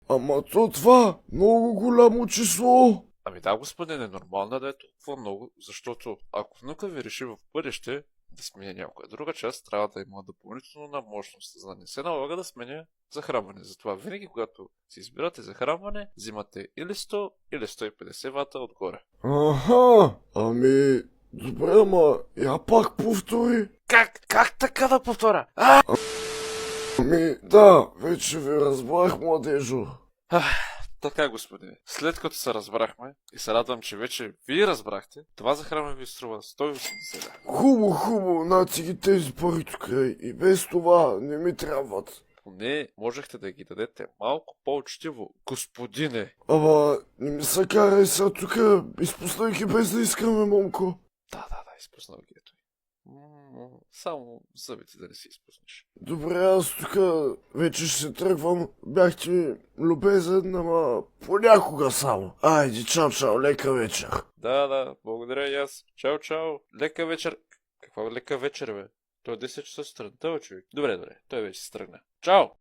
Ама то това много голямо число. Ами да, господине, нормално е да е толкова много, защото ако внука ви реши в бъдеще да сменя някоя друга част, трябва да има допълнителна мощност, за да не се налага да сменя захранване. Затова винаги, когато си избирате захранване, взимате или 100, или 150 вата отгоре. Аха, ами, добре, ама я пак повтори. Как така да повторя? Ами, да, вече ви разбрах, младежо. Така, господине. След като се разбрахме и се радвам, че вече вие разбрахте, това захранване ви струва 180 лева. Хубаво, наци ги тези пари тук и без това не ми трябват. Поне можехте да ги дадете малко по-учтиво, господине. Ама, не ми се карай сега тук, изпуснай ги без да искаме, момко. Да, изпуснал ги ето. Само зъбите да не си изпуснеш. Добре, аз тук вече ще се тръгвам. Бяхте ми любезен, ама понякога само. Айде, чао, лека вечер. Да, благодаря и аз. Чао. Лека вечер. Каква лека вечер, бе? Той е 10 часа сутринта, човек. Добре, той вече се тръгна. Чао!